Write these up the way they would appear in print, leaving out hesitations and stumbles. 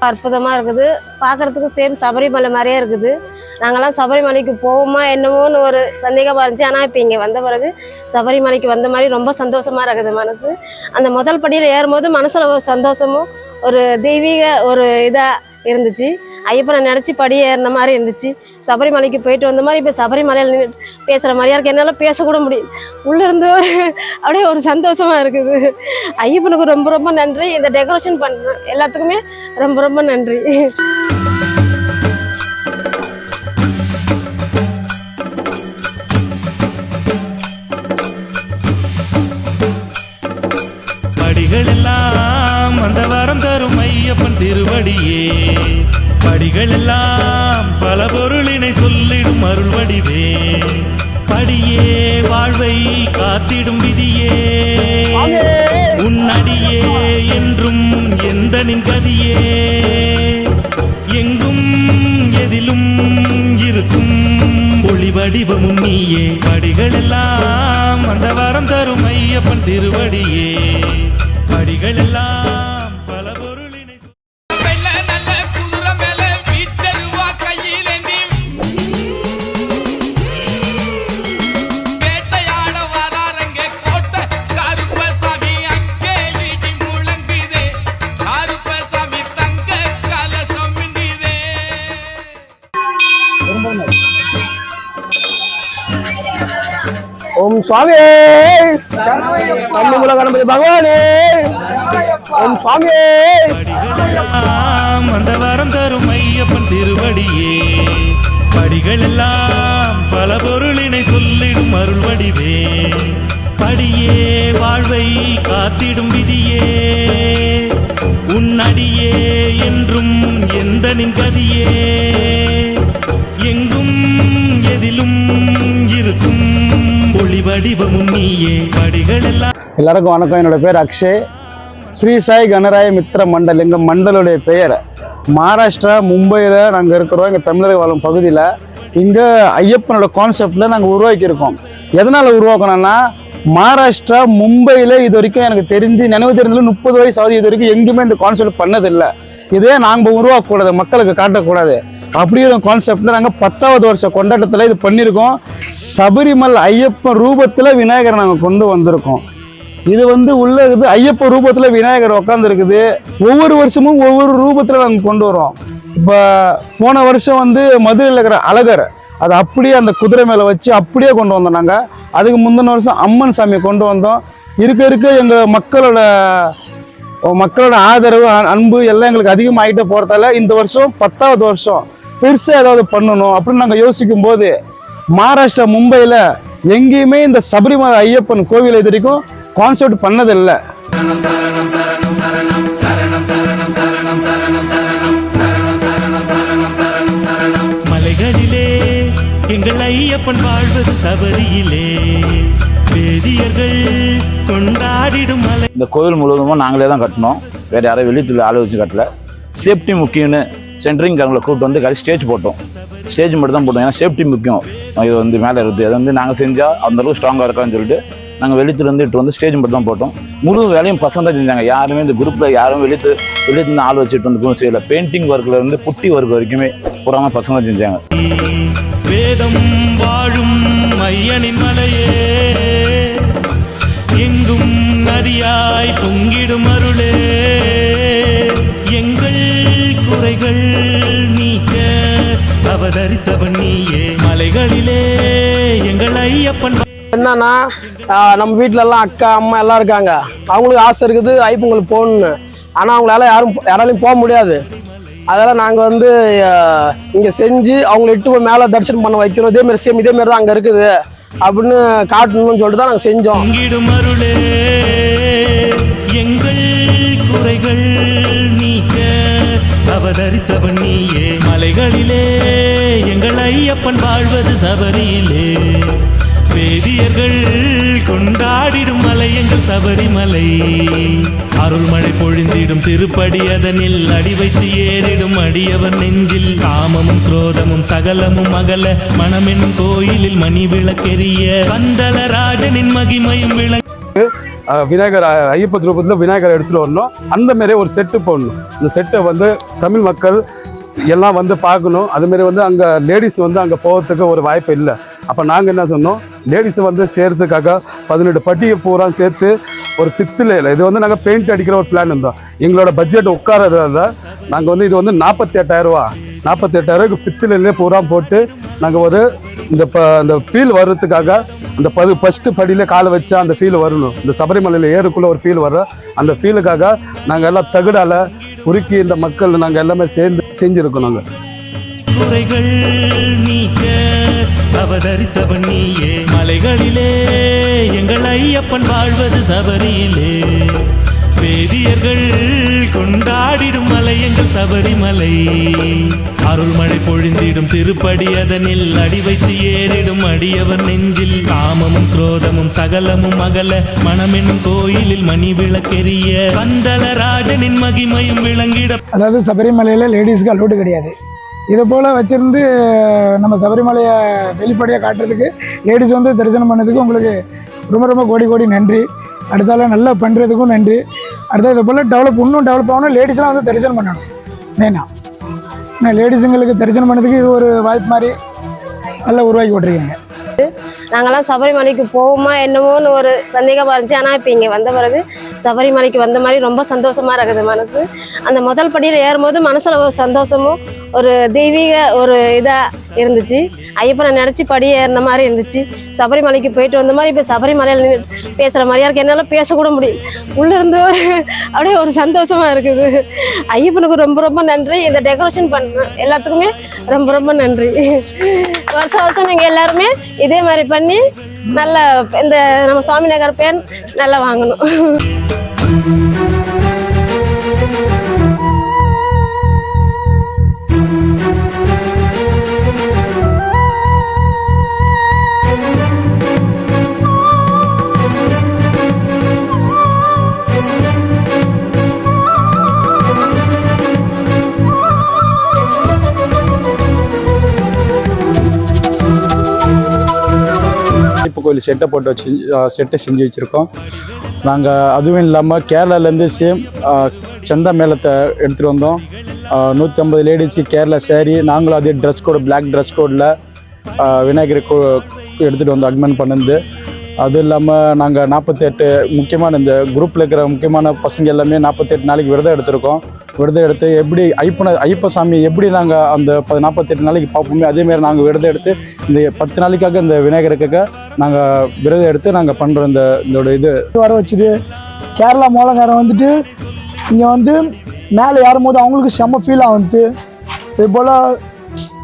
அற்புதமாக இருக்குது. பார்க்குறதுக்கு சேம் சபரிமலை மாதிரியே இருக்குது. நாங்கள்லாம் சபரிமலைக்கு போவோமா என்னமோன்னு ஒரு சந்தேகமாக இருந்துச்சு. ஆனால் இப்போ இங்கே வந்த பிறகு சபரிமலைக்கு வந்த மாதிரி ரொம்ப சந்தோஷமாக இருக்குது மனசு. அந்த முதல் படியில் ஏறும்போது மனசில் ஒரு சந்தோஷமும் ஒரு தெய்வீக ஒரு இதாக இருந்துச்சு. ஐயப்பனை நினச்சி படி ஏறின மாதிரி இருந்துச்சு. சபரிமலைக்கு போயிட்டு வந்த மாதிரி இப்போ சபரிமலையில் நின்று பேசுகிற மாதிரியா இருக்குது. என்னால் பேசக்கூட முடியும். உள்ளேருந்து அப்படியே ஒரு சந்தோஷமாக இருக்குது. ஐயப்பனுக்கு ரொம்ப ரொம்ப நன்றி. இந்த டெக்கரேஷன் பண்ணுற எல்லாத்துக்குமே ரொம்ப ரொம்ப நன்றி. படிகள் எல்லாம் அந்த வரம் தரும் ஐயப்பன் திருவடியே. படிகள் எல்லாம் பல பொருளினை சொல்லிடும் அருள் வடிவே. படியே வாழ்வை காத்திடும் விதியே. உன்னடியே என்றும் எந்த நின் கதியே. எங்கும் எதிலும் இருக்கும் ஒளி வடிவமும் நீயே. படிகள் எல்லாம் அந்த வரம் தரும் ஐயப்பன் திருவடியே. படிகள் எல்லாம் பல பொருளினை ओम स्वामी कन्नीमूल गणपति भगवाने ओम स्वामी. அந்த வரம் தரும் ஐயப்பன் திருவடியே. படிகள் எல்லாம் பல பொருளினை சொல்லிடும் அருள் வடிவே. படியே வாழ்வை காத்திடும் விதியே. உன்னடியே என்றும் எந்த நின் கதியே. எங்கும் எதிலும் இருக்கும் ஒளி வடிவமும் நீயே. படிகள் எல்லாம். எல்லாருக்கும் வணக்கம். என்னோட பேர் அக்ஷய். ஸ்ரீ சாய் கணராய மித்ர மண்டல் எங்கள் மண்டலுடைய பெயர். மகாராஷ்டிரா மும்பையில் நாங்கள் இருக்கிறோம். எங்கள் தமிழர்கள் வாழும் பகுதியில் இங்கே ஐயப்பனோட கான்செப்டில் நாங்கள் உருவாக்கியிருக்கோம். எதனால் உருவாக்கணும்னா மகாராஷ்டிரா மும்பையில் இது வரைக்கும் எனக்கு நினைவு தெரிஞ்சதில் 30 வயசு ஆகுது. இது வரைக்கும் எங்கேயுமே இந்த கான்செப்ட் பண்ணதில்லை. இதே நாங்கள் உருவாக்கக்கூடாது, மக்களுக்கு காட்டக்கூடாது. அப்படி ஒரு கான்செப்டில் நாங்கள் 10வது வருஷ கொண்டாட்டத்தில் இது பண்ணியிருக்கோம். சபரிமலை ஐயப்பன் ரூபத்தில் விநாயகரை நாங்கள் கொண்டு வந்திருக்கோம். இது உள்ள இருக்குது ஐயப்ப ரூபத்தில் விநாயகர் உட்காந்துருக்குது. ஒவ்வொரு வருஷமும் ஒவ்வொரு ரூபத்தில் நாங்கள் கொண்டு வரோம். இப்போ போன வருஷம் மதுரையில் இருக்கிற அழகர் அதை அப்படியே அந்த குதிரை மேலே வச்சு அப்படியே கொண்டு வந்தோம் நாங்கள். அதுக்கு முந்தின வருஷம் அம்மன் சாமியை கொண்டு வந்தோம். இருக்க எங்கள் மக்களோட ஆதரவு அன்பு எல்லாம் எங்களுக்கு அதிகமாகிட்டே போகிறதால இந்த வருஷம் 10வது வருஷம் பெருசாக ஏதாவது பண்ணணும் அப்படின்னு நாங்கள் யோசிக்கும் போது மகாராஷ்டிரா மும்பையில் எங்கேயுமே இந்த சபரிமலை ஐயப்பன் கோவில் இது வரைக்கும் கான்செப்ட் பண்ணதில்லை. மலைகளிலே எங்கள் ஐயப்பன் வாழ்வது சபரியிலே. வேதியர்கள் கொண்டாடிடும் மலை. இந்த கோவில் முழுவதும் நாங்களே தான் கட்டணும். வேறு யாரும் வெளியத்தில் ஆளை வச்சு கட்டல. சேஃப்டி முக்கியம்னு சென்ட்ரிங்காரங்களை கூப்பிட்டு வந்து ஸ்டேஜ் போட்டோம். ஸ்டேஜ் மட்டும் தான் போட்டோம். ஏன்னா சேஃப்டி முக்கியம். இது மேலே இருக்குது. அது நாங்கள் செஞ்சால் அந்தளவுக்கு ஸ்ட்ராங்காக இருக்கான்னு சொல்லிட்டு நாங்கள் வெளியத்துலேருந்து இட்டு ஸ்டேஜ் மட்டும் தான் போட்டோம். முழு வேலையும் பசங்க தான் செஞ்சாங்க. யாருமே இந்த குரூப்பில் யாரும் வெளியத்துலேருந்து ஆள் வச்சுட்டு செய்யலை. பெயிண்டிங் ஒர்க்கில் புட்டி ஒர்க் வரைக்குமே பூராமல் பசங்க தான் செஞ்சாங்க. வேதம் வாழும் ஐயனின் மலையே. எங்கும் நதியாய் பொங்கிடும் அருளே. எங்கள் குறைகள் நீக்க அவதரித்தவன் நீயே. மலைகளிலே எங்கள் ஐயப்பன். என்னன்னா நம்ம வீட்டிலலாம் அக்கா அம்மா எல்லாம் இருக்காங்க. அவங்களுக்கு ஆசை இருக்குது ஐயப்பங்களுக்கு போகணுன்னு. ஆனால் அவங்களால யாராலையும் போக முடியாது. அதெல்லாம் நாங்கள் இங்கே செஞ்சு அவங்களை இட்டு போய் மேலே தரிசனம் பண்ண வைக்கணும். இதேமாரி சேம் இதேமாரி தான் அங்கே இருக்குது அப்படின்னு காட்டணும்னு சொல்லிட்டு தான் நாங்கள் செஞ்சோம். எங்கள் குறைகள் நீக்க அவதரித்தவன் நீயே. மலைகளிலே எங்கள் ஐயப்பன் வாழ்வது சபரியிலே. வேதியர்கள் கொண்டாடிடும் மலை எங்கள் சபரிமலை. அருள்மழை பொழிந்திடும் திருப்படி அதனில் அடி வைத்து ஏறிடும் அடியவர் நெஞ்சில். காமமும் குரோதமும் சகலமும் அகல மனமெனும் கோயிலில் மணி விளக்கெரிய பந்தல ராஜனின் மகிமையும் விளங்க. விநாயகர் ஐயப்ப ரூபத்தில் விநாயகர் எடுத்துகிட்டு வரணும். அந்த மாரி ஒரு செட்டு போடணும். இந்த செட்டை வந்து தமிழ் மக்கள் எல்லாம் வந்து பார்க்கணும். அதுமாரி வந்து அங்கே லேடிஸ் வந்து அங்கே போகிறதுக்கு ஒரு வாய்ப்பு இல்லை. அப்போ நாங்கள் என்ன சொன்னோம், லேடிஸை வந்து சேர்த்துக்காக 18 பட்டியை பூரா சேர்த்து ஒரு பித்தளையில் இது வந்து நாங்கள் பெயிண்ட் அடிக்கிற ஒரு பிளான் இருந்தோம். எங்களோட பட்ஜெட் உட்காரத நாங்கள் வந்து இது வந்து 48,000 48,000 பித்தளையிலே பூரா போட்டு நாங்கள் ஒரு இந்த ஃபீல் வர்றதுக்காக அந்த ஃபஸ்ட்டு படியிலே காலை வச்சா அந்த ஃபீல் வரணும். இந்த சபரிமலையில் ஏறுக்குள்ளே ஒரு ஃபீல் வரும். அந்த ஃபீலுக்காக நாங்கள் எல்லாம் தகுடால் உருக்கி இந்த மக்கள் நாங்கள் எல்லாமே சேர்ந்து செஞ்சுருக்கோம். நாங்கள் குறைகள் நீக்க அவதரித்தவன் நீயே. மலைகளிலே எங்கள் ஐயப்பன் வாழ்வது சபரியிலே. வேதியர்கள் கொண்டாடிடும் மலை எங்கள் சபரிமலை. அருள்மழை பொழிந்திடும் திருப்படி அதனில் அடி வைத்து ஏறிடும் அடியவர் நெஞ்சில். காமமும் குரோதமும் சகலமும் அகல மனமெனும் கோயிலில் மணி விளக்கெரிய பந்தலராஜனின் மகிமையும் விளங்கிட. அதாவது சபரிமலையில் லேடிஸ்க்கு அலோடு கிடையாது. இதை போல் வச்சுருந்து நம்ம சபரிமலையை வெளிப்படையாக காட்டுறதுக்கு லேடிஸ் வந்து தரிசனம் பண்ணதுக்கு உங்களுக்கு ரொம்ப ரொம்ப கோடி கோடி நன்றி. அடுத்தால நல்லா பண்ணுறதுக்கும் நன்றி. அடுத்த இதை போல் இன்னும் டெவலப் ஆகணும். லேடிஸ்லாம் வந்து தரிசனம் பண்ணணும் மெயினாக. ஏன்னா லேடிஸுங்களுக்கு தரிசனம் பண்ணதுக்கு இது ஒரு வாய்ப்பு மாதிரி நல்லா உருவாக்கி விட்ருக்கீங்க. நாங்கள்லாம் சபரிமலைக்கு போவோமா என்னமோன்னு ஒரு சந்தேகமாக இருந்துச்சு. ஆனால் இப்போ இங்கே வந்த பிறகு சபரிமலைக்கு வந்த மாதிரி ரொம்ப சந்தோஷமாக இருக்குது மனசு. அந்த முதல் படியில் ஏறும்போது மனசில் ஒரு சந்தோஷமும் ஒரு தெய்வீக ஒரு இதாக இருந்துச்சு. ஐயப்பனை நினச்சி படி ஏறின மாதிரி இருந்துச்சு. சபரிமலைக்கு போயிட்டு வந்த மாதிரி இப்போ சபரிமலையில் பேசுகிற மாதிரியா இருக்குது. என்னால் பேசக்கூட முடியும். உள்ளேருந்து அப்படியே ஒரு சந்தோஷமாக இருக்குது. ஐயப்பனுக்கு ரொம்ப ரொம்ப நன்றி. இந்த டெக்கரேஷன் பண்ண எல்லாத்துக்குமே ரொம்ப ரொம்ப நன்றி. வருஷம் வருஷம் நீங்கள் எல்லாருமே இதே மாதிரி பண்ணி நல்ல இந்த நம்ம சுவாமிநகர் பேர் நல்லா வாங்கணும். ஐயப்ப கோயில் செட்டை போட்டு செட்டை செஞ்சு வச்சுருக்கோம் நாங்கள். அதுவும் இல்லாமல் கேரளாலேருந்து சேம் சந்தா மேளத்தை எடுத்துகிட்டு வந்தோம். 150 லேடிஸு கேரளா சேரீ. நாங்களும் அதே ட்ரெஸ் கோடு பிளாக் ட்ரெஸ் கோடில் விநாயகரை எடுத்துகிட்டு வந்தோம் அக்மெண்ட் பண்ணுது. அதுவும் இல்லாமல் நாங்கள் 48 முக்கியமான இந்த குரூப்பில் இருக்கிற முக்கியமான பசங்க எல்லாமே 48 நாளைக்கு விரதம் எடுத்திருக்கோம். விரதம் எடுத்து எப்படி ஐயப்ப சாமி எப்படி நாங்கள் அந்த 48 நாளைக்கு பார்ப்போமே அதேமாரி நாங்கள் விரதம் எடுத்து இந்த 10 நாளைக்காக இந்த விநாயகருக்காக நாங்கள் விரதம் எடுத்து நாங்கள் பண்ணுறோம். இதோட இது வர வச்சுது கேரளா மூலக்காரன் வந்துட்டு இங்கே வந்து மேலே ஏறும்போது அவங்களுக்கு செம்ம ஃபீலாக வந்துட்டு இது போல்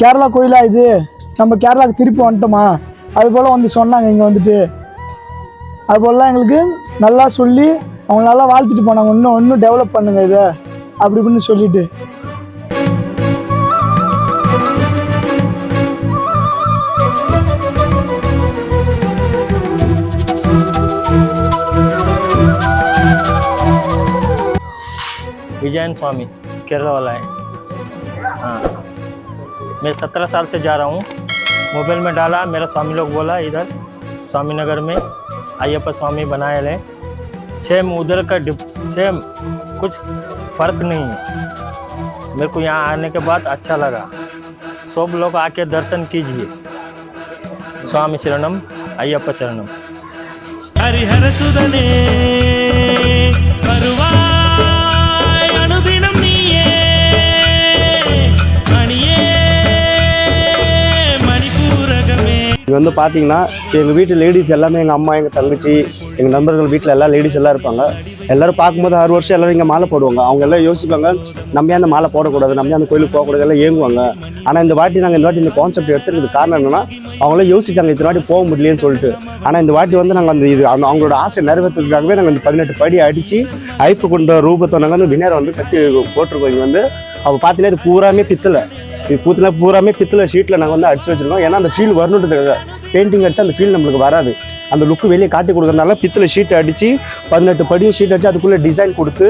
கேரளா கோயிலாக இது நம்ம கேரளாவுக்கு திருப்பி வந்துட்டோமா அது போல் வந்து சொன்னாங்க. இங்கே வந்துட்டு அதுபோலலாம் எங்களுக்கு நல்லா சொல்லி அவங்க நல்லா வாழ்த்துட்டு போனாங்க. இன்னும் டெவலப் பண்ணுங்க இதை அப்படி இப்படின்னு சொல்லிட்டு. विजयन स्वामी केरला वाला है। हाँ, मैं 17 साल से जा रहा हूँ। मोबाइल में डाला, मेरा स्वामी लोग बोला इधर स्वामी नगर में अय्यप्पा स्वामी बनाए हैं। सेम उधर का सेम कुछ फ़र्क नहीं है। मेरे को यहाँ आने के बाद अच्छा लगा। सब लोग आके दर्शन कीजिए। स्वामी शरणम अय्यप्पा शरणम। हरिहर सुदने வருவாய் அனுதினம் நீயே மணியே மணிபூரகமே. இது வந்து பார்த்தீங்கன்னா எங்கள் வீட்டு லேடிஸ் எல்லாமே எங்கள் அம்மா எங்கள் தங்கச்சி எங்கள் நண்பர்கள் வீட்டில் எல்லா லேடிஸ் எல்லாம் இருப்பாங்க. எல்லோரும் பார்க்கும்போது 6 வருஷம் எல்லோரும் இங்கே மாலை போடுவாங்க. அவங்க எல்லாம் யோசிப்பாங்க நம்ம அந்த மாலை போடக்கூடாது, நம்ம அந்த கோயிலுக்கு போகக்கூடாது எல்லாம் ஏங்குவாங்க. ஆனால் இந்த வாட்டி நாங்கள் இந்த வாட்டி இந்த கான்செப்ட் எடுத்துக்கிறதுக்கு காரணம் என்னென்னா அவங்களாம் யோசிச்சாங்க இத்தனை வாட்டி போக முடியலன்னு சொல்லிட்டு. ஆனால் இந்த வாட்டி வந்து நாங்கள் அந்த இது அவங்களோட ஆசை நிறைவேற்றுறதுக்காகவே நாங்கள் இந்த 18 படி அடித்து ஐப்பு கொண்ட ரூபத்தை நாங்கள் வந்து விநாயகரை வந்து கட்டி போட்டிருக்கோம். இங்கே வந்து அப்போ பார்த்தீங்கன்னா இது பூராமே பித்தளை. இது பூராமே பித்தளை ஷீட்டில் நாங்கள் வந்து அடிச்சு வச்சுருக்கோம். ஏன்னா அந்த ஃபீல் வரணுன்றதுக்காக. பெயிண்டிங் அடிச்சு அந்த ஃபீல் நம்மளுக்கு வராது. அந்த லுக்கு வெளியே காட்டி கொடுக்குறதுனால பித்தளை ஷீட் அடித்து 18 படியும் ஷீட் அடித்து அதுக்குள்ளே டிசைன் கொடுத்து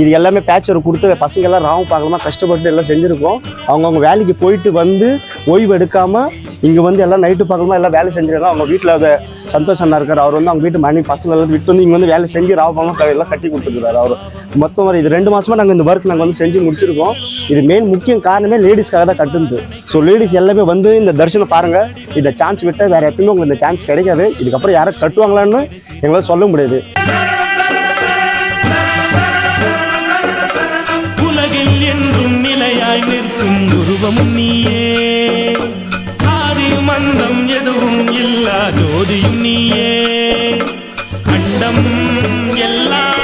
இது எல்லாமே பேட்ச் ஒர்க் கொடுத்து பசங்க எல்லாம் ராவும் பார்க்கலாமா கஷ்டப்பட்டு எல்லாம் செஞ்சுருக்கோம். அவங்கவுங்க வேலைக்கு போயிட்டு வந்து ஓய்வு எடுக்காமல் இங்கே வந்து எல்லாம் நைட்டு பக்கமாக எல்லாம் வேலை செஞ்சுருக்காங்க. அவங்க வீட்டில் அதை சந்தோஷ் அண்ணா இருக்கார். அவர் வந்து அவங்க வீட்டு மணி பசங்க எல்லாம் விட்டு வந்து இங்கே வந்து வேலை செஞ்சு ராவமாக எல்லாம் கட்டி கொடுத்துருக்காரு. அவர் மொத்தம் இது 2 மாதமாக நாங்கள் இந்த ஒர்க் நாங்கள் வந்து செஞ்சு முடிச்சிருக்கோம். இது மெயின் முக்கிய காரணமே லேடிஸ்க்காக தான் கட்டுது. ஸோ லேடிஸ் எல்லாமே வந்து இந்த தரிசனம் பாருங்கள். இந்த சான்ஸ் விட்டால் வேறு எப்பயுமே உங்களுக்கு இந்த சான்ஸ் கிடைக்காது. இதுக்கப்புறம் யாரும் கட்டுவாங்களான்னு எங்களால் சொல்ல முடியாது. உலகில் என்றும் நிலையாய் நிற்கும் உருவமும் நீயே, ஆதியும் அந்தம் எதுவும் இல்லா ஜோதியும் நீயே, அண்டம் எல்லாம்